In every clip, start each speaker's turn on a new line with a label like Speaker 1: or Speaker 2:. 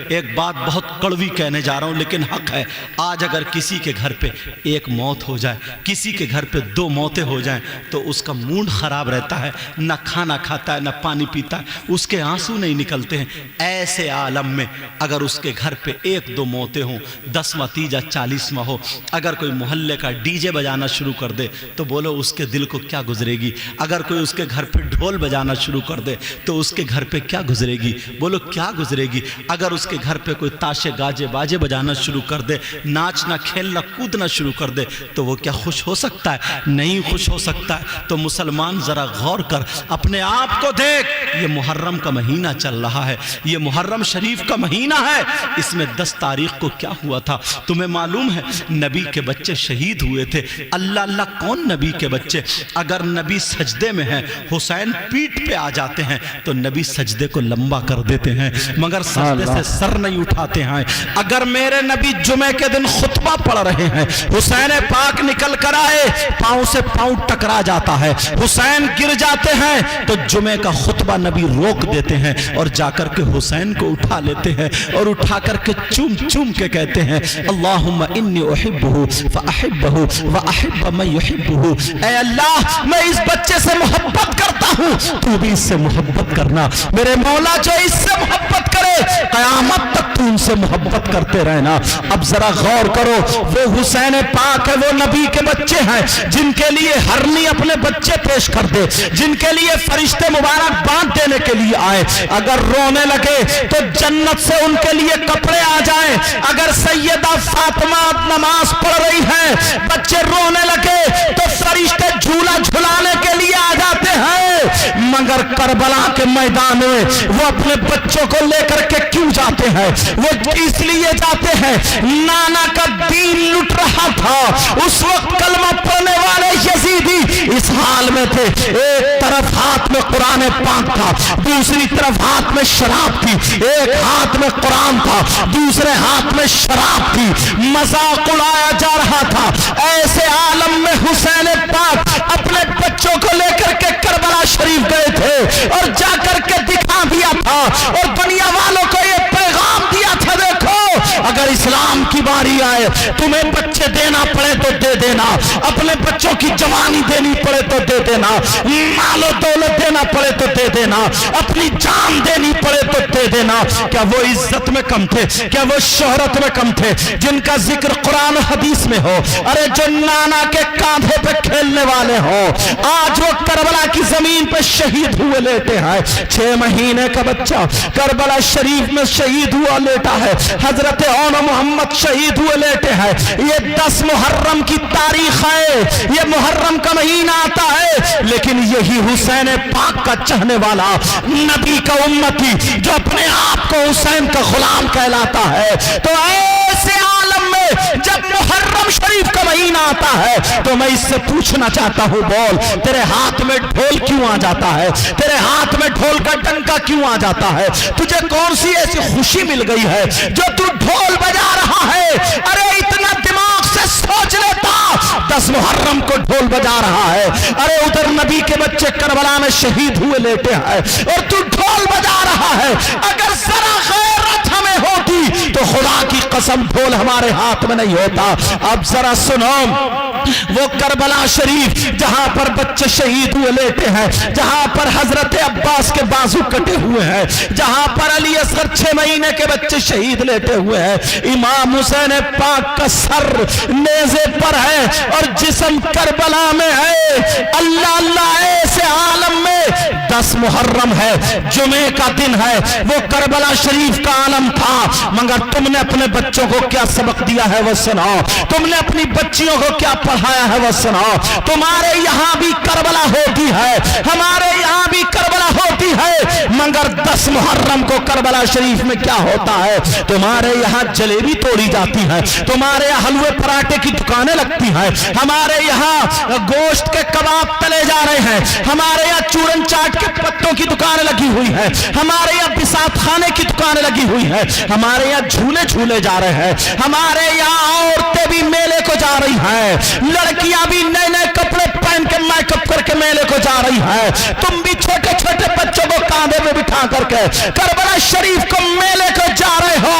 Speaker 1: ایک بات بہت کڑوی کہنے جا رہا ہوں لیکن حق ہے. آج اگر کسی کے گھر پہ ایک موت ہو جائے, کسی کے گھر پہ 2 موتیں ہو جائیں تو اس کا موڈ خراب رہتا ہے, نہ کھانا کھاتا ہے نہ پانی پیتا ہے, اس کے آنسو نہیں نکلتے ہیں. ایسے عالم میں اگر اس کے گھر پہ 1-2 موتیں ہوں, 10واں تیجا 40واں ہو, اگر کوئی محلے کا ڈی جے بجانا شروع کر دے تو بولو اس کے دل کو کیا گزرے گی. اگر کوئی اس کے گھر پہ ڈھول بجانا شروع کر دے تو اس کے گھر پہ کیا گزرے گی, بولو کیا گزرے گی. اگر اس کے گھر پہ کوئی تاشے گاجے باجے بجانا شروع کر دے, ناچنا کھیلنا کودنا شروع کر دے تو وہ کیا خوش ہو سکتا ہے؟ نہیں خوش ہو سکتا ہے. تو مسلمان ذرا غور کر, اپنے آپ کو دیکھ. یہ محرم کا مہینہ چل رہا ہے, یہ محرم شریف کا مہینہ ہے. اس میں 10 تاریخ کو کیا ہوا تھا تمہیں معلوم ہے؟ نبی کے بچے شہید ہوئے تھے. اللہ اللہ کون نبی کے بچے؟ اگر نبی سجدے میں ہیں, حسین پیٹ پہ آ جاتے ہیں تو نبی سجدے کو لمبا کر دیتے ہیں مگر سجدے سے سر نہیں اٹھاتے ہیں. اگر میرے نبی جمعے کے دن خطبہ پڑھ رہے ہیں, حسین پاک نکل کر آئے, پاؤں سے پاؤں ٹکرا جاتا ہے, حسین گر جاتے ہیں تو جمعے کا خطبہ نبی روک دیتے ہیں اور جا کر کے حسین کو اٹھا لیتے ہیں اور اٹھا کر کے چوم چوم کے کہتے ہیں اللہم انی احبہ فاحبہ واحب من یحبہ. اے اللہ میں اس بچے سے محبت کرتا ہوں, تو بھی اس سے محبت کرنا. میرے مولا جو اس سے محبت کرے قیامت تک تو ان سے محبت کرتے رہنا. اب ذرا غور کرو, وہ حسین پاک ہے, وہ نبی کے بچے ہیں جن کے لیے ہرنی اپنے بچے پیش کر دے, جن کے لیے فرشتے مبارک باندھ دینے کے لیے آئے. اگر رونے لگے تو جنت سے ان کے لیے کپڑے آ جائیں. اگر سیدہ فاطمہ نماز پڑھ رہی ہیں, بچے رونے لگے تو فرشتے جھولا جھلانے کے لیے آ جاتے ہیں. مگر کربلا کے میدان میں وہ اپنے بچوں کو لے کر کے کیوں جاتے ہیں؟ وہ اس لیے جاتے ہیں, نانا کا دین لٹ رہا تھا. اس وقت کلمہ پڑھنے والے یزیدی اس حال میں تھے, ایک طرف ہاتھ میں قرآن پاک تھا, دوسری طرف ہاتھ میں شراب تھی. ایک ہاتھ میں قرآن تھا, دوسرے ہاتھ میں شراب تھی. مذاق اڑایا جا رہا تھا. ایسے عالم میں حسین پاک اپنے بچوں کو لے کر کے کربلا شریف گئے تھے اور جا کر کے دکھا دیا تھا اور دنیا والوں کو یہ پیغام دیا تھا, دیکھو اگر اسلام کی باری آئے تمہیں بچے دینا پڑے تو دے دینا, اپنے بچوں کی جوانی دینی پڑے تو دے دینا, مال و دولت دینا پڑے تو دے دینا, اپنی جان دینی پڑے تو دے دینا. کیا وہ عزت میں کم تھے؟ کیا وہ شہرت میں کم تھے جن کا ذکر قرآن و حدیث میں ہو؟ ارے جو نانا کے کاندھے پہ کھیلنے والے ہوں, آج وہ کربلا کی زمین پہ شہید ہوئے لیٹے ہیں. 6 مہینے کا بچہ کربلا شریف میں شہید ہوا لیٹا ہے. حضرت اون محمد شہید ہوئے لیٹے ہیں. یہ 10 محرم کی تاریخ ہے, یہ محرم کا مہینہ آتا ہے, لیکن یہی حسین پاک کا چاہنے والا نبی کا امتی جو اپنے آپ کو حسین کا غلام کہلاتا ہے. تو ایسے عالم میں جب محرم شریف کا مہینہ آتا ہے تو میں اس سے پوچھنا چاہتا ہوں, بول تیرے ہاتھ میں ڈھول کیوں آ جاتا ہے؟ تیرے ہاتھ میں ڈھول کا ڈنکا کیوں آ جاتا ہے؟ تجھے کون سی ایسی خوشی مل گئی ہے جو تو ڈھول بجا رہا ہے؟ ارے اتنا دماغ سے سوچ لیتا, 10 محرم کو ڈھول بجا رہا ہے, ارے ادھر نبی کے بچے کربلا میں شہید ہوئے لیٹے ہیں اور تو ڈھول بجا رہا ہے. اگر ذرا غیرت ہمیں ہوتی تو خدا کی قسم ڈھول ہمارے ہاتھ میں نہیں ہوتا. اب ذرا سنو, وہ کربلا شریف جہاں پر بچے شہید ہوئے لیٹے ہیں, جہاں پر حضرت عباس کے بازو کٹے ہوئے ہیں, جہاں پر علی اصغر 6 مہینے کے بچے شہید لیٹے ہوئے ہیں, امام حسین پاک کا سر نیزے پر ہے اور جسم کربلا میں ہے. اللہ اللہ, ایسے عالم میں 10 محرم ہے, جمعے کا دن ہے, وہ کربلا شریف کا عالم تھا. مگر تم نے اپنے بچوں کو کیا سبق دیا ہے وہ سناؤ, تم نے اپنی بچیوں کو کیا پڑھایا ہے وہ سناؤ. تمہارے یہاں بھی کربلا ہوتی ہے, ہمارے یہاں بھی کربلا ہوتی ہے, مگر 10 محرم کو کربلا شریف میں کیا ہوتا ہے؟ تمہارے یہاں جلیبی توڑی جاتی ہے, تمہارے یہاں حلوے پراٹھے کی دکانیں لگتی ہیں, ہمارے یہاں گوشت کے کباب تلے جا رہے ہیں, ہمارے یہاں چورن چاٹ کے پتوں کی دکانیں لگی ہوئی ہیں, ہمارے یہاں بسات خانے کی دکانیں لگی ہوئی ہیں, ہمارے یہاں جھولے جھولے جا رہے ہیں, ہمارے یہاں عورتیں بھی میلے کو جا رہی ہیں, لڑکیاں بھی نئے نئے کپڑے پہن کے میک اپ کر کے میلے کو جا رہی ہیں. تم بھی چھوٹے چھوٹے بچوں کو کاندھے میں بٹھا کر کے کربلا شریف کو میلے کو جا رہے ہو.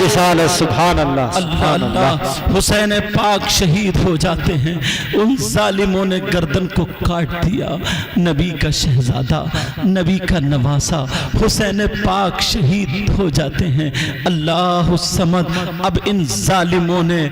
Speaker 2: رسالت سبحان اللہ
Speaker 1: اللہ
Speaker 2: سبحان اللہ
Speaker 1: اللہ حسین پاک شہید ہو جاتے ہیں، ان ظالموں نے گردن کو کاٹ دیا، نبی کا شہزادہ، نبی کا نواسا حسین پاک شہید ہو جاتے ہیں۔ اللہ الصمد، اب ان ظالموں نے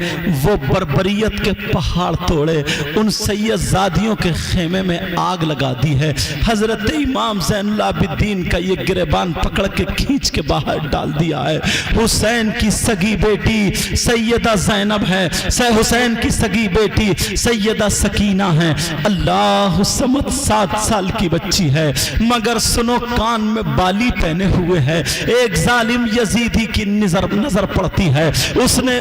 Speaker 1: وہ بربریت کے پہاڑ توڑے، ان سید زادیوں کے خیمے میں آگ لگا دی ہے۔ حضرت امام زین العابدین کا یہ گریبان پکڑ کے کھینچ کے باہر ڈال دیا ہے۔ حسین کی سگی بیٹی سیدہ زینب ہے، حسین کی سگی بیٹی سیدہ سکینہ ہے۔ اللہ الصمد 7 سال کی بچی ہے، مگر سنو کان میں بالی پہنے ہوئے ہے۔ ایک ظالم یزیدی کی نظر پڑتی ہے،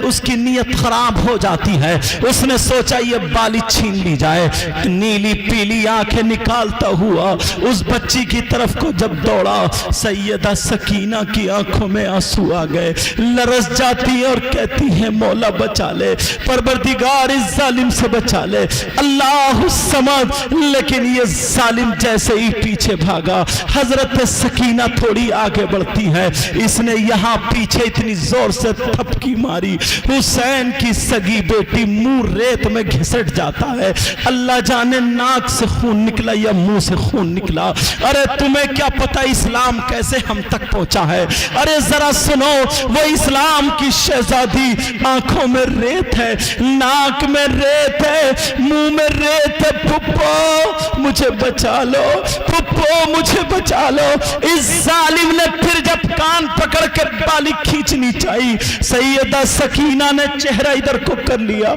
Speaker 1: اس کی نیت خراب ہو جاتی ہے، اس نے سوچا یہ بالی چھین لی جائے۔ نیلی پیلی آنکھیں نکالتا ہوا اس بچی کی طرف کو جب دوڑا، سیدہ سکینہ کی آنکھوں میں آنسو آ گئے، لرز جاتی ہے اور کہتی ہے مولا بچا لے، پروردگار اس ظالم سے بچا لے۔ اللہ الصمد، لیکن یہ ظالم جیسے ہی پیچھے بھاگا، حضرت سکینہ تھوڑی آگے بڑھتی ہے، اس نے یہاں پیچھے اتنی زور سے تھپکی ماری، حسین کی سگی بیٹی منہ ریت میں گھسٹ جاتا ہے۔ اللہ جانے ناک سے خون نکلا یا منہ سے خون نکلا۔ ارے تمہیں کیا پتہ اسلام کیسے ہم تک پہنچا ہے؟ ارے ذرا سنو، وہ اسلام کی شہزادی، آنکھوں میں ریت ہے، ناک میں ریت ہے، منہ میں ریت ہے۔ پھپھو مجھے بچا لو، پھپھو مجھے بچا لو۔ اس ظالم نے پھر جب کان پکڑ کے بالی کھینچنی چاہی، سیدہ سکینہ نے چہرہ ادھر کو کر لیا،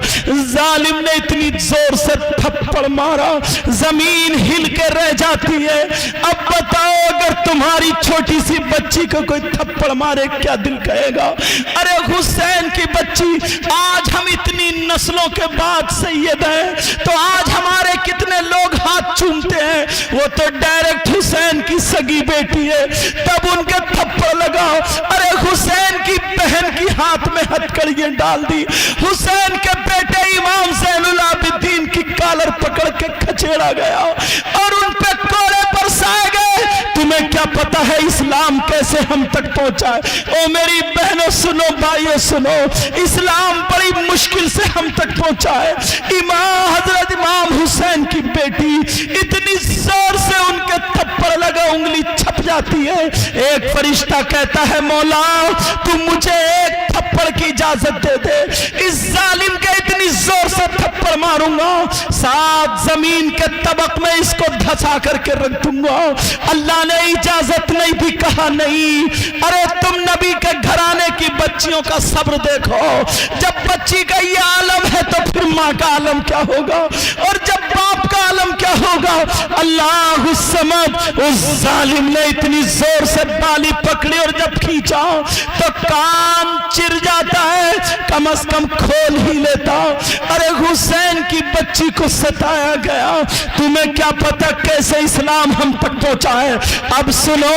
Speaker 1: ظالم نے اتنی زور سے تھپڑ مارا زمین ہل کے رہ جاتی ہے۔ اب بتاؤ اگر تمہاری چھوٹی سی بچی کو کوئی تھپڑ مارے کیا دل کہے گا؟ ارے حسین کی بچی، آج ہم اتنی نسلوں کے بعد سید ہیں تو آج ہمارے کتنے لوگ ہاتھ چومتے ہیں، وہ تو ڈائریکٹ حسین کی سگی بیٹی ہے، تب ان کے تھپڑ لگا۔ ارے حسین کی بہن کی ہاتھ میں ہتھکڑیاں ڈال دی، حسین کے بیٹے امام زین العابدین کی کالر پکڑ کے کھچیڑا گیا اور ان پہ کوڑے برسائے گئے۔ تمہیں کیا پتا ہے اسلام کیسے ہم تک پہنچا ہے؟ او میری بہنوں سنو، بھائیوں سنو، اسلام بڑی مشکل سے ہم تک پہنچا ہے۔ حضرت امام حسین کی بیٹی اتنی زور سے ان کے تھپڑ لگا انگلی چھپ جاتی ہے۔ ایک فرشتہ کہتا ہے مولا تم مجھے ایک تھپڑ کی اجازت دے دے، اس ظالم کے اتنی زور سے تھپڑ ماروں گا 7 زمین کے طبق میں اس کو دھسا کر کے رکھ دوں گا۔ اللہ نے اجازت نہیں دی، کہا نہیں۔ ارے تم نبی کے گھرانے کی بچیوں کا صبر دیکھو، جب بچی کا یہ عالم ہے تو پھر ماں کا عالم کیا ہوگا، اور جب باپ کا عالم کیا ہوگا؟ اللہ الصمد، اس ظالم نے اتنی زور سے بالی پکڑی اور جب کھینچا تو کان چر جاتا ہے، کم از کم کھول ہی لیتا۔ ارے حسین کی بچی کو ستایا گیا، تمہیں کیا پتہ کیسے اسلام ہم تک پہنچا ہے؟ اب سنو،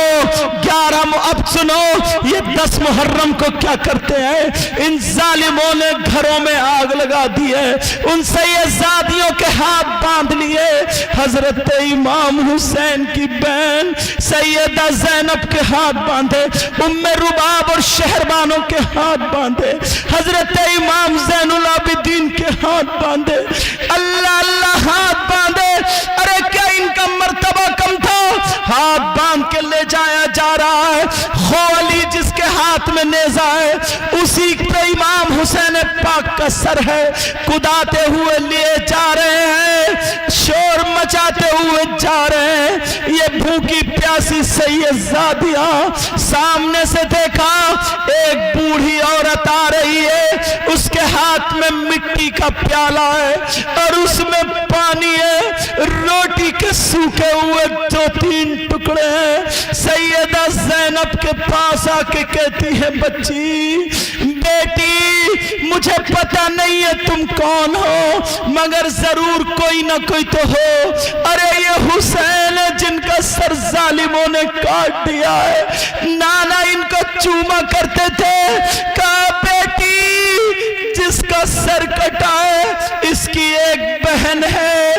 Speaker 1: اب سنو یہ 10 محرم کو کیا کرتے ہیں؟ ان ظالموں نے گھروں میں آگ لگا دی ہے، ان سیدزادیوں کے ہاتھ باندھ لیے، حضرت امام حسین کی بہن سیدہ زینب کے ہاتھ باندھے، ام رباب اور شہربانوں کے ہاتھ باندھے، حضرت امام زین العابدین کے ہاتھ باندھے، اللہ اللہ ہاتھ باندھے۔ ارے کیا ان کا مرتبہ کم تھا؟ ہاتھ باندھ کے لے جایا جا رہا ہے، خولی جس کے ہاتھ میں نیزہ ہے اسی پہ امام حسین پاک کا سر ہے، کداتے ہوئے لیے جا رہے ہیں، شور مچاتے ہوئے جا رہے ہیں۔ یہ بھوکی پیاسی سیدزادیاں سامنے سے دیکھا ایک بوڑھی عورت آ رہی ہے، اس کے ہاتھ میں مٹی کا پیالہ ہے اور اس میں پانی ہے، روٹی کے سوکھے ہوئے 2-3 ٹکڑے ہیں۔ سیدہ زینب کے پاس آ کے کہتی ہے بچی، بیٹی مجھے پتہ نہیں ہے تم کون ہو، مگر ضرور کوئی نہ کوئی تو ہو۔ ارے یہ حسین ہے جن کا سر ظالموں نے کاٹ دیا ہے، نانا ان کو چوما کرتے تھے۔ کہا بیٹی جس کا سر کٹا ہے اس کی ایک بہن ہے،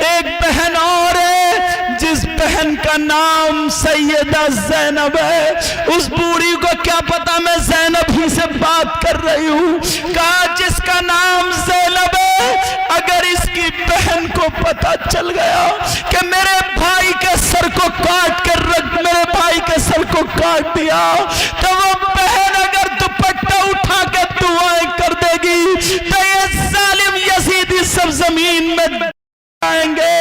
Speaker 1: ایک بہن اور ہے جس بہن کا نام سیدہ زینب ہے۔ اس بوڑھی کو کیا پتا میں زینب ہی سے بات کر رہی ہوں. کہا جس کا نام زینب ہے اگر اس کی بہن کو پتا چل گیا کہ میرے بھائی کے سر کو کاٹ کر میرے بھائی کے سر کو کاٹ دیا تو وہ بہن اگر دوپٹہ اٹھا کے دعائیں کر دے گی تو یہ ظالم یزیدی سب زمین میں آئیں گے.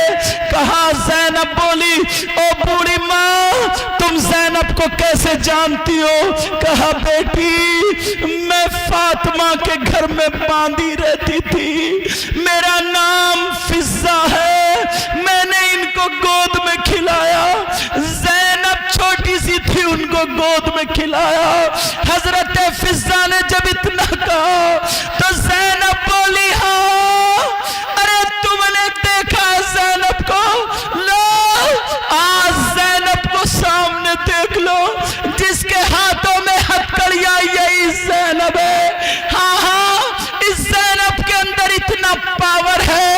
Speaker 1: کہا زینب بولی او بوڑھی ماں تم زینب کو کیسے جانتی ہو؟ کہا بیٹی میں فاطمہ کے گھر میں باندھی رہتی تھی, میرا نام فضہ ہے, میں نے ان کو گود میں کھلایا. زینب چھوٹی سی تھی ان کو گود میں کھلایا. حضرت فضہ نے جب اتنا کہا تو زینب بولی ہاں ارے تم نے دیکھا زینب کو؟ لو آج زینب کو سامنے دیکھ لو, جس کے ہاتھوں میں ہتھکڑیاں یہی زینب ہے. ہاں ہاں اس زینب کے اندر اتنا پاور ہے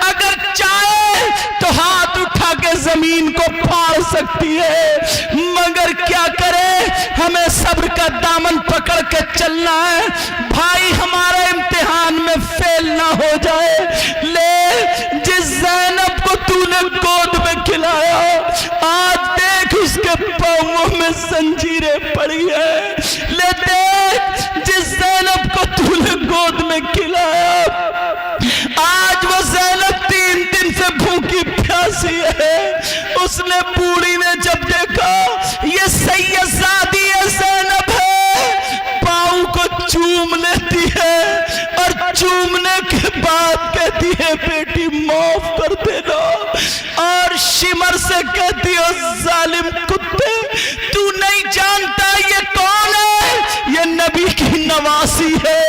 Speaker 1: اگر چاہے تو ہاتھ اٹھا کے زمین کو پھاڑ سکتی ہے, مگر کیا کرے ہمیں صبر کا دامن پکڑ کے چلنا ہے بھائی ہمارا امتحان میں فیل نہ ہو جائے. لے جس زینب کو تو نے گود میں کھلایا آج دیکھ اس کے پاؤں میں زنجیریں پڑی ہے. لے دیکھ جس زینب کو تو نے گود میں کھلایا آج وہ زینب 3 دن سے بھوکی پیاسی ہے. اس نے بوڑھی نے جب دیکھا یہ سید زادی زینب ہے پاؤں کو چوم لیتی ہے اور چومنے کے بعد کہتی ہے بیٹی معاف کر دینا, اور شمر سے کہتی ہے ظالم کتے تو نہیں جانتا یہ کون ہے؟ یہ نبی کی نواسی ہے,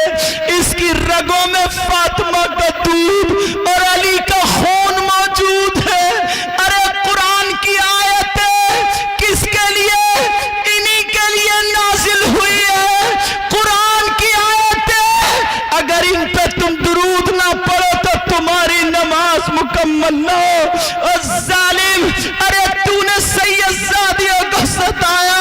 Speaker 1: اس کی رگوں میں فاطمہ کا دودھ اور علی کا خون موجود ہے. ارے قرآن کی آیتیں کس کے لیے؟ انہی کے لیے نازل ہوئی ہے. قرآن کی آیتیں اگر ان پہ تم درود نہ پڑھو تو تمہاری نماز مکمل نہ ہو. اور ظالم ارے تو نے سید زادیوں کو ستایا,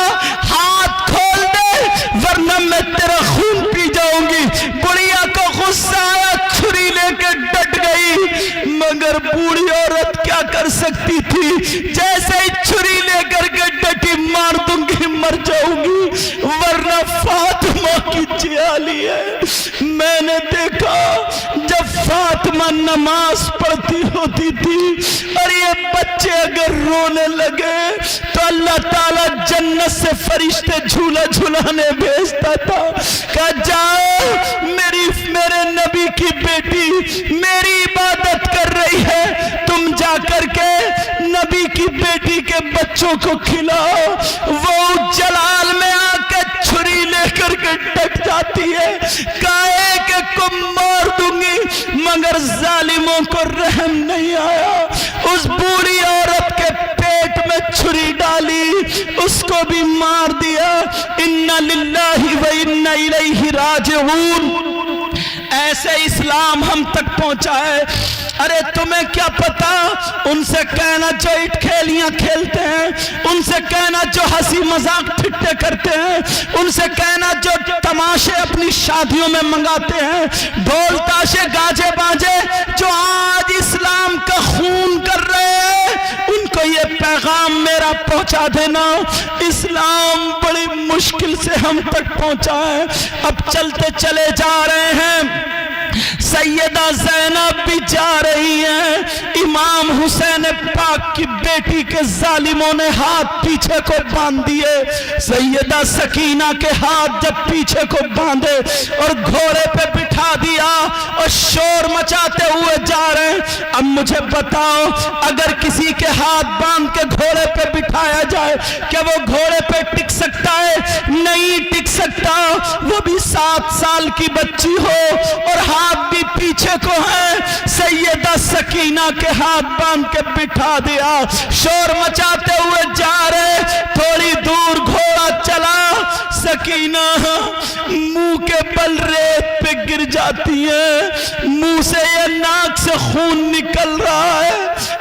Speaker 1: ہاتھ کھول دے ورنہ میں تیرا خون پی جاؤں گی. بڑھیا کو غصہ آیا, چھری لے کے ڈٹ گئی, مگر بوڑھی عورت کیا کر سکتی تھی؟ جیسے ہی چھری لے کر کے ڈٹی مار دوں گی مر جاؤں گی ورنہ فاطمہ کی جیالی ہے. میں نے دیکھا جب فاطمہ نماز پڑھتی ہوتی تھی اور یہ بچے اگر رونے لگے تو اللہ تعالیٰ جنت سے فرشتے جھولا جھولانے بھیجتا تھا. کہا جاؤ میرے نبی کی بیٹی میری عبادت کر رہی ہے, تم جا کر کے نبی کی بیٹی کے بچوں کو کھلاؤ. وہ جلال میں آ کے چھری لے کر کے ڈٹ جاتی ہے, کہے کہ کو مار دوں گی مگر ظالموں کو رحم نہیں آیا. اس بوڑھی عورت کے پیٹ میں چھری ڈالی, اس کو بھی مار دیا. اِنَّا لِلَّهِ وَإِنَّا إِلَيْهِ رَاجِعُونَ. ایسے اسلام ہم تک پہنچا ہے. ارے تمہیں کیا پتا, ان سے کہنا جو اٹ کھیلیاں کھیلتے ہیں, ان سے کہنا جو ہنسی مذاق ٹھٹے کرتے ہیں, ان سے کہنا جو تماشے اپنی شادیوں میں منگاتے ہیں, ڈھول تاشے گاجے باجے جو آج اسلام کا خون کر رہے ہیں, ان کو یہ پیغام میرا پہنچا دینا. اسلام بڑی مشکل سے ہم تک پہنچا ہے. اب چلتے چلے جا رہے ہیں, سیدہ زینب بھی جا رہی ہیں. امام حسین پاک کی بیٹی کے ظالموں نے ہاتھ پیچھے کو باندھ دیے. سیدہ سکینہ کے ہاتھ جب پیچھے کو باندھے اور گھوڑے پہ بٹھا دیا اور شور مچاتے ہوئے جا رہے ہیں. اب مجھے بتاؤ اگر کسی کے ہاتھ باندھ کے گھوڑے پہ بٹھایا جائے کیا وہ گھوڑے پہ ٹک سکتا ہے؟ نہیں ٹک سکتا. وہ بھی 7 سال کی بچی ہو اور ہاتھ بھی پیچھے کو ہے. سیدہ سکینہ کے ہاتھ باندھ کے بٹھا دیا, شور مچاتے ہوئے جا رہے. تھوڑی دور گھوڑا چلا, سکینہ منہ کے بل ریت پہ گر جاتی ہے, منہ سے یہ ناک سے خون نکل رہا ہے.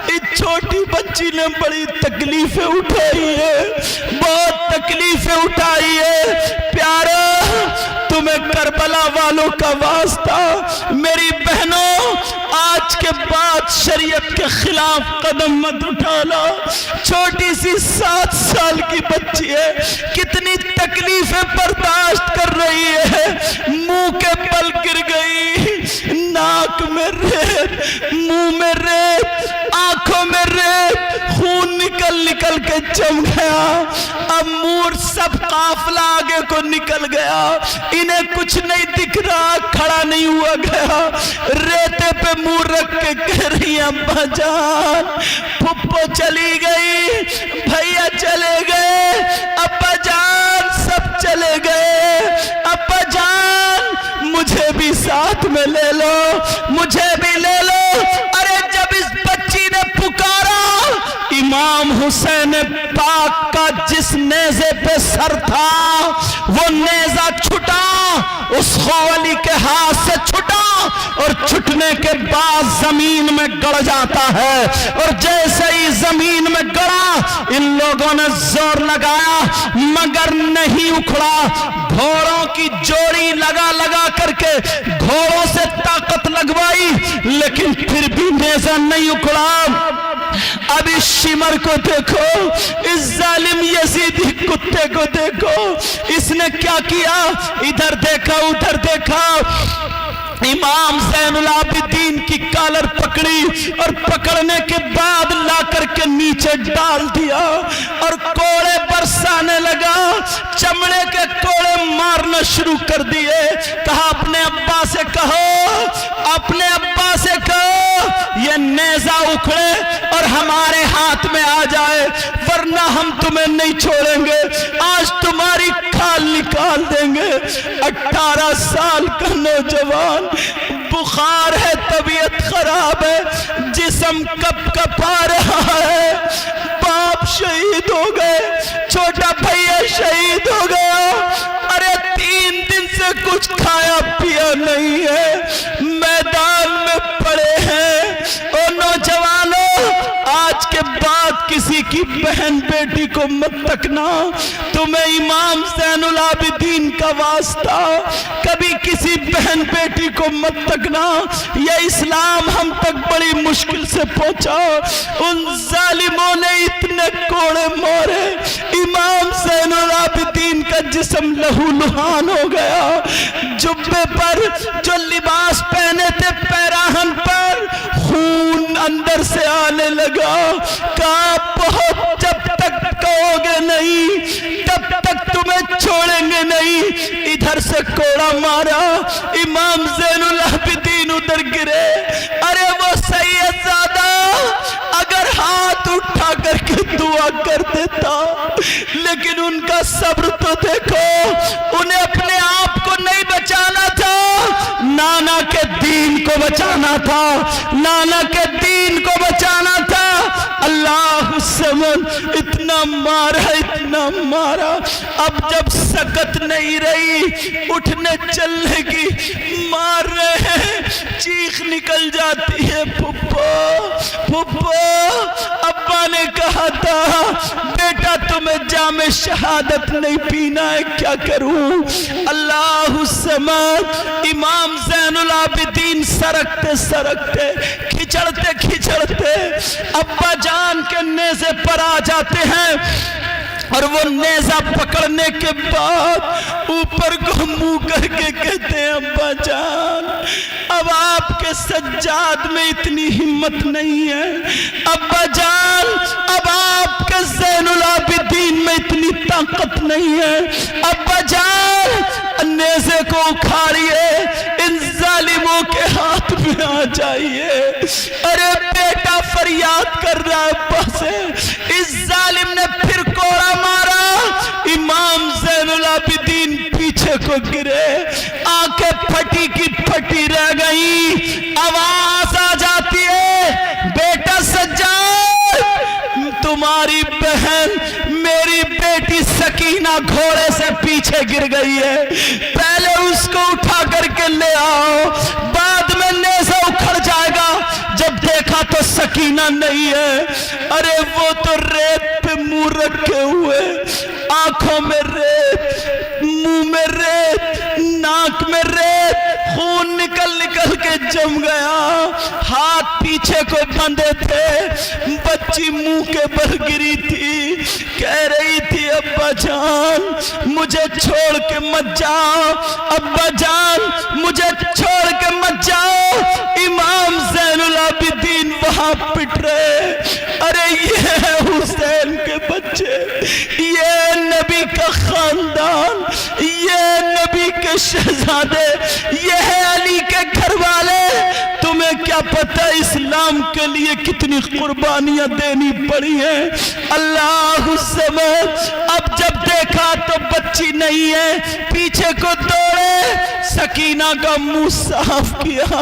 Speaker 1: اس چھوٹی بچی نے بڑی تکلیفیں اٹھائی ہے, بہت تکلیفیں اٹھائی ہے. پیار کربلا والوں کا واسطہ، میری بہنوں آج کے بعد شریعت کے خلاف قدم مت اٹھانا۔ چھوٹی سی 7 سال کی بچی ہے، کتنی تکلیفیں برداشت کر رہی ہے، منہ کے بل گر گئی، ناک میں ریت، منہ میں ریت، آنکھوں میں ریت، خون نکل نکل کے جم گیا۔ اب مور سب قافلہ آگے کو نکل گیا، انہیں کچھ نہیں دکھ رہا، کھڑا نہیں ہوا گیا، ریتے پہ منہ رکھ کے کہہ رہی ہیں ابا جان پھپھو چلی گئی، بھیا چلے گئے، ابا جان سب چلے گئے، ابا جان مجھے بھی ساتھ میں لے لو، مجھے بھی لے لو۔ ارے جب اس بچی نے پکارا، امام حسین پاک کا جس نیزے پہ سر تھا وہ نیزہ چھٹا، اس خولی کے ہاتھ سے چھٹا، اور چھٹنے کے بعد زمین میں گڑ جاتا ہے، اور جیسے ہی زمین میں گڑا ان لوگوں نے زور لگایا مگر نہیں اکھڑا، گھوڑوں کی جوڑی لگا لگا کر کے گھوڑوں سے طاقت لگوائی لیکن پھر بھی نیزہ نہیں اکھڑا۔ اب اس شمر کو دیکھو، اس ظالم یزیدی کتے کو دیکھو، اس نے کیا کیا، ادھر دیکھا ادھر دیکھا، امام زین العابدین کی کالر پکڑی اور پکڑنے کے بعد لا کر کے نیچے ڈال دیا اور کوڑے برسانے لگا، چمڑے کے کوڑے مارنا شروع کر دیے۔ کہا اپنے ابا سے کہو، اپنے ابا سے کہو یہ نیزہ اکھڑے اور ہمارے ہاتھ میں آ جائے ورنہ ہم تمہیں نہیں چھوڑیں گے، آج تمہاری کھال نکال دیں گے۔ 18 سال کا نوجوان، بخار ہے، طبیعت خراب ہے، جسم کپ کپا رہا ہے، باپ شہید ہو گئے، چھوٹا بھیا شہید ہو گیا، ارے 3 دن سے کچھ کھایا پیا نہیں ہے، میدان میں پڑے ہیں۔ او نوجوانوں، آج کے بعد کسی کی بہن بیٹی کو مت تکنا، تمہیں امام زین العابدین کا واسطہ، کبھی کسی بہن بیٹی کو مت تکنا، یہ اسلام ہم تک بڑی مشکل سے پہنچا، ان ظالموں نے اتنے کوڑے مارے، امام زین العابدین کا جسم لہو لہان ہو گیا، جبے پر جو لباس پہنے تھے پیراہن پر خون اندر سے آنے لگا، کہا بہت جب تک کہو گے نہیں تب تک تمہیں چھوڑیں گے نہیں۔ ادھر سے کوڑا مارا، امام زین العابدین ادھر گرے، ارے وہ سید زادہ اگر ہاتھ اٹھا کر کے دعا کر دیتا، لیکن ان کا صبر تو دیکھو، انہیں اپنے آپ کو نہیں بچانا تھا، نانا کے دین کو بچانا تھا، نانا کے دین کو بچانا تھا۔ اللہ الصمد، اتنا مارا اتنا مارا، اب جب سکت نہیں رہی، اٹھنے چلنے کی مار رہے ہیں، چیخ نکل جاتی ہے، پھپھو پھپھو۔ ابا نے کہا تھا بیٹا تمہیں جام شہادت نہیں پینا ہے، کیا کروں؟ اللہ الصمد، امام زین العابدین سرکتے سرکتے، کھچڑتے کھچڑتے ابا جان کے نیزے پر آ جاتے ہیں، اور وہ نیزہ پکڑنے کے بعد اوپر کو منہ کر کے کہتے ہیں ابا جان اب آپ کے سجاد میں اتنی ہمت نہیں ہے، ابا جان اب آپ کے زین العابدین میں اتنی طاقت نہیں ہے، ابا جان نیزے کو اکھاڑیے، ان ظالموں کے ہاتھ میں آ جائیے۔ ارے بیٹا فریاد کر رہا ہے ابا سے، اس ظالم نے پھر کوڑا مارا، امام زین العابدین پیچھے کو گرے، آنکھیں پھٹی کی پھٹی رہ گئی، آواز آ جاتی ہے بیٹا سجاد تمہاری بہن میری بیٹی سکینہ گھوڑے سے پیچھے گر گئی ہے، پہلے اس کو اٹھا کر کے لے آؤ، بعد میں نیزہ اکھڑ جائے گا۔ جب دیکھا تو سکینہ نہیں ہے، ارے وہ تو ریت پہ منہ رکھے ہوئے، آنکھوں میں ریت، منہ میں ریت، ناک جم گیا، ہاتھ پیچھے کو بندھے تھے، بچی منہ کے بل گری تھی، کہہ رہی تھی ابا جان مجھے چھوڑ کے مت جاؤ، ابا جان مجھے چھوڑ کے مت جاؤ۔ امام زین العابدین وہاں پٹ رہے، ارے یہ ہے حسین کے بچے، یہ نبی کا خاندان، یہ نبی کے شہزادے، یہ ہے علی کے گھر والے، تمہیں کیا پتہ اسلام کے لیے کتنی قربانیاں دینی پڑی ہیں۔ اللہ الصمد، اب جب دیکھا تو بچی نہیں ہے، پیچھے کو دوڑے، سکینہ کا منہ صاف کیا،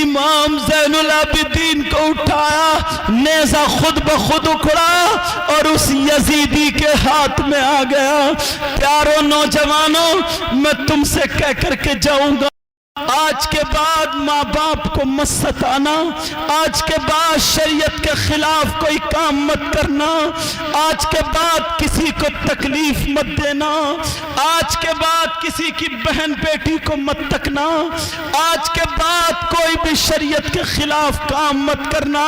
Speaker 1: امام زین العابدین کو اٹھایا، نیزہ خود بخود اکھڑا اور اس یزیدی کے ہاتھ میں آ گیا۔ پیارو نوجوانوں، میں تم سے کہہ کر کے جاؤں گا، آج کے بعد ماں باپ کو مت ستانا، آج کے بعد شریعت کے خلاف کوئی کام مت کرنا، آج کے بعد کسی کو تکلیف مت دینا، آج کے بعد کسی کی بہن بیٹی کو مت تکنا، آج کے بعد کوئی بھی شریعت کے خلاف کام مت کرنا،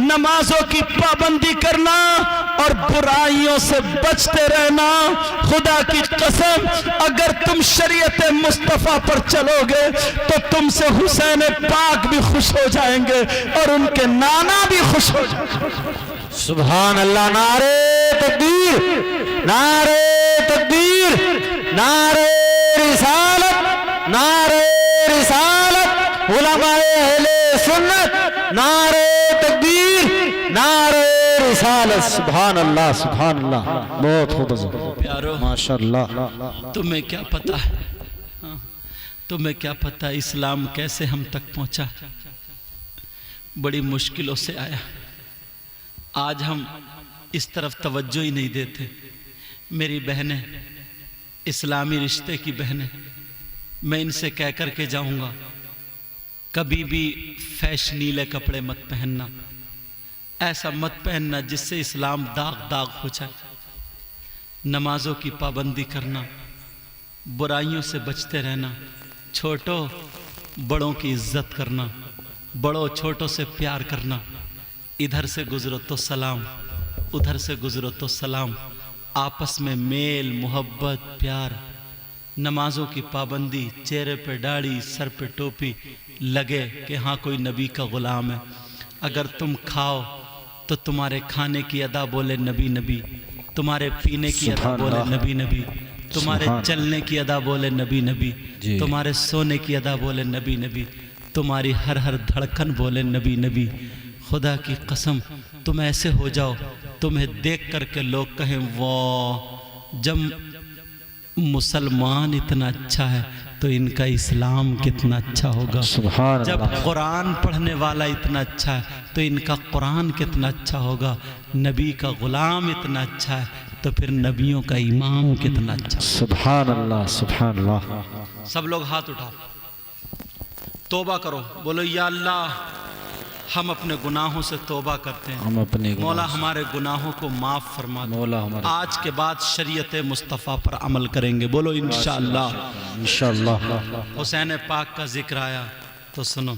Speaker 1: نمازوں کی پابندی کرنا اور برائیوں سے بچتے رہنا۔ خدا کی قسم اگر تم شریعت مصطفیٰ پر چلو گے تو تم سے حسین پاک بھی خوش ہو جائیں گے اور ان کے نانا بھی خوش ہو جائیں گے۔
Speaker 2: سبحان اللہ، نعرہ تکبیر، نعرہ تکبیر، نعرہ رسالت، نعرہ رسالت، علماء اہل سنت، نعرہ تکبیر، نعرہ رسالت۔ سبحان اللہ، سبحان اللہ، بہت خوب
Speaker 1: پیارو
Speaker 2: ماشاءاللہ۔
Speaker 1: تمہیں کیا پتا ہے، تمہیں کیا پتا اسلام کیسے ہم تک پہنچا، بڑی مشکلوں سے آیا، آج ہم اس طرف توجہ ہی نہیں دیتے۔ میری بہنیں، اسلامی رشتے کی بہنیں، میں ان سے کہہ کر کے جاؤں گا کبھی بھی فیشنیلے کپڑے مت پہننا، ایسا مت پہننا جس سے اسلام داغ داغ ہو جائے، نمازوں کی پابندی کرنا، برائیوں سے بچتے رہنا، چھوٹوں بڑوں کی عزت کرنا، بڑوں چھوٹوں سے پیار کرنا، ادھر سے گزرو تو سلام، ادھر سے گزرو تو سلام، آپس میں میل محبت پیار، نمازوں کی پابندی، چہرے پہ داڑھی سر پہ ٹوپی، لگے کہ ہاں کوئی نبی کا غلام ہے۔ اگر تم کھاؤ تو تمہارے کھانے کی ادا بولے نبی نبی، تمہارے پینے کی ادا بولے نبی نبی، تمہارے چلنے کی ادا بولے نبی نبی، تمہارے سونے کی ادا بولے نبی نبی، تمہاری ہر ہر دھڑکن بولے نبی نبی۔ خدا کی قسم تم ایسے ہو جاؤ، تمہیں دیکھ کر کے لوگ کہیں واہ، جب مسلمان اتنا اچھا ہے تو ان کا اسلام کتنا اچھا ہوگا، جب قرآن پڑھنے والا اتنا اچھا ہے تو ان کا قرآن کتنا اچھا ہوگا، نبی کا غلام اتنا اچھا ہے تو پھر نبیوں کا امام کتنا اچھا ہوگا۔
Speaker 2: سبحان اللہ، سبحان اللہ۔
Speaker 1: سب لوگ ہاتھ اٹھاؤ، توبہ کرو، بولو یا اللہ ہم اپنے گناہوں سے توبہ کرتے ہیں،
Speaker 2: ہم اپنے
Speaker 1: مولا ہمارے گناہوں کو معاف فرما دے، آج کے بعد شریعت مصطفیٰ پر عمل کریں گے، بولو انشاءاللہ۔
Speaker 2: انشاءاللہ۔
Speaker 1: حسین پاک کا ذکر آیا تو سنو،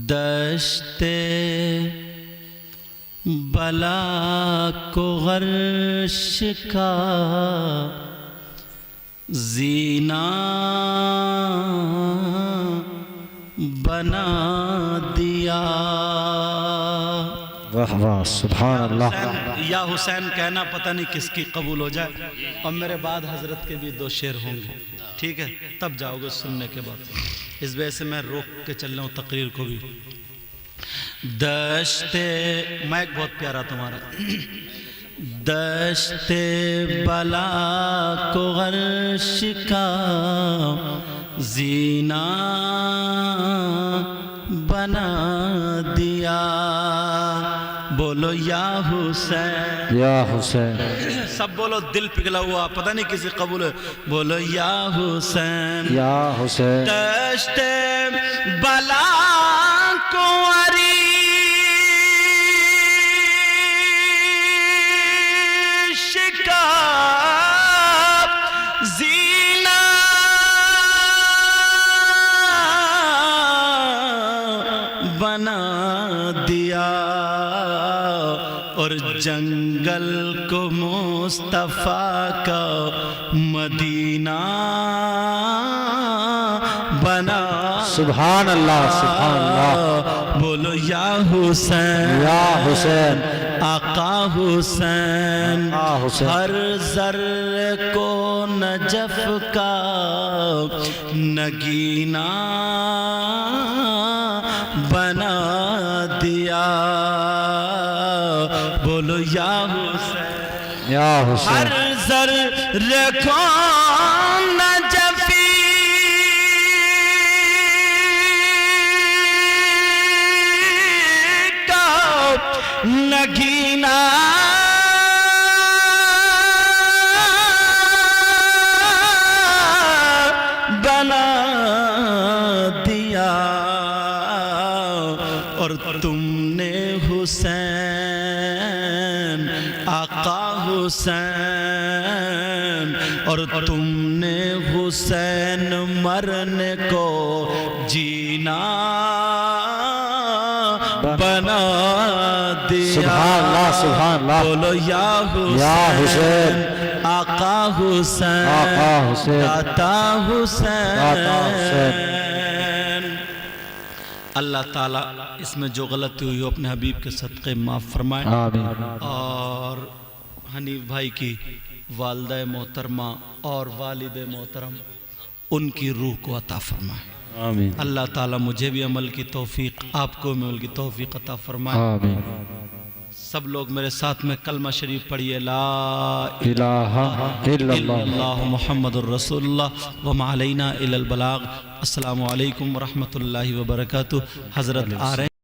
Speaker 1: دشت بلا کو غرش کا زینہ بنا دیا۔
Speaker 2: واہ واہ، سبحان اللہ۔
Speaker 1: یا حسین کہنا پتہ نہیں کس کی قبول ہو جائے، اور میرے بعد حضرت کے بھی 2 شعر ہوں گے، ٹھیک ہے، تب جاؤ گے سننے کے بعد، اس وجہ سے میں روک کے چل رہا ہوں تقریر کو بھی۔ دشت مائک بہت پیارا تمہارا، دشت بلا کو غرش کا زینہ بنا دیا، بولو یا حسین،
Speaker 2: یا حسین،
Speaker 1: سب بولو، دل پگھلا ہوا، پتہ نہیں کسی قبول ہے، بولو یا حسین،
Speaker 2: یا حسین۔
Speaker 1: دشت بلا کو عریش کا زینہ بنا دیا اور جنگل کو مصطفیٰ کا مدینہ بنا
Speaker 2: سبحان اللہ سبحان اللہ
Speaker 1: بولو یا حسین
Speaker 2: یا حسین
Speaker 1: آقا حسین
Speaker 2: آقا حسین
Speaker 1: ہر ذرے کو نجف کا نگینہ بنا دیا بولو یا حسین
Speaker 2: یا
Speaker 1: ہر
Speaker 2: حسین
Speaker 1: ذرے کو نجفی کا نگینہ بنا دیا اور تم نے حسین آقا حسین اور تم نے حسین مرنے کو جینا بنا دیا
Speaker 2: سبحان اللہ سبحان اللہ
Speaker 1: بولو یا
Speaker 2: حسین
Speaker 1: آقا حسین
Speaker 2: آقا حسین
Speaker 1: داتا
Speaker 2: داتا
Speaker 1: حسین اللہ تعالیٰ اس میں جو غلطی ہوئی ہو اپنے حبیب کے صدقے معاف فرمائے
Speaker 2: آمین
Speaker 1: اور حنیف بھائی کی والدہ محترمہ اور والد محترم ان کی روح کو عطا فرمائے
Speaker 2: آمین
Speaker 1: اللہ تعالیٰ مجھے بھی عمل کی توفیق آپ کو بھی عمل کی توفیق عطا فرمائے
Speaker 2: آمین
Speaker 1: سب لوگ میرے ساتھ میں کلمہ شریف پڑھیے لا
Speaker 2: الہ الا اللہ
Speaker 1: اللہ محمد الرسول اللہ وما علینا الا البلاغ السلام علیکم ورحمۃ اللہ وبرکاتہ حضرت آ رہے ہیں